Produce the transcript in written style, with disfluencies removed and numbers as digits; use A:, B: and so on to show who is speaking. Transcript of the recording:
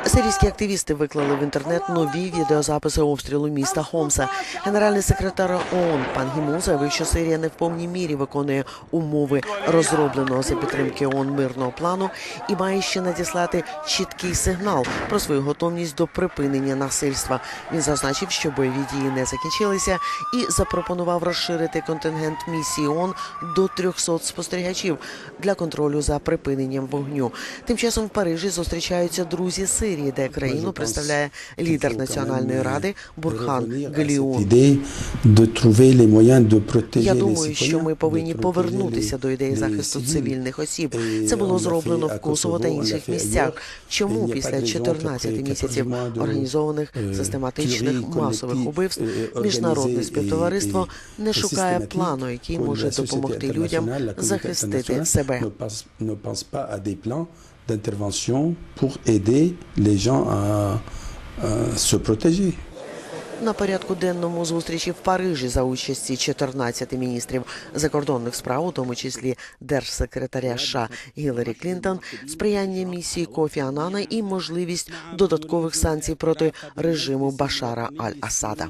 A: Сирійські активісти виклали в інтернет нові відеозаписи обстрілу міста Хомса. Генеральний секретар ООН Пан Гі Мун заявив, що Сирія не в повній мірі виконує умови розробленого за підтримки ООН мирного плану і має ще надіслати чіткий сигнал про свою готовність до припинення насильства. Він зазначив, що бойові дії не закінчилися і запропонував розширити контингент місії ООН до 300 спостерігачів для контролю за припиненням вогню. Тим часом в Парижі зустрічаються друзі Сирії, де країну представляє лідер Національної ради Бурхан Галіун. Я думаю, що ми повинні повернутися до ідеї захисту цивільних осіб. Це було зроблено в Косово та інших місцях. Чому після 14 місяців організованих систематичних масових убивств міжнародне співтовариство не шукає плану, який може допомогти людям захистити себе?
B: D'intervention pour aider les gens à se protéger.
A: На порядку денному зустрічі в Парижі за участі 14 міністрів закордонних справ, у тому числі держсекретаря США Гіларі Клінтон, сприяння місії Кофі Аннана і можливість додаткових санкцій проти режиму Башара аль-Асада.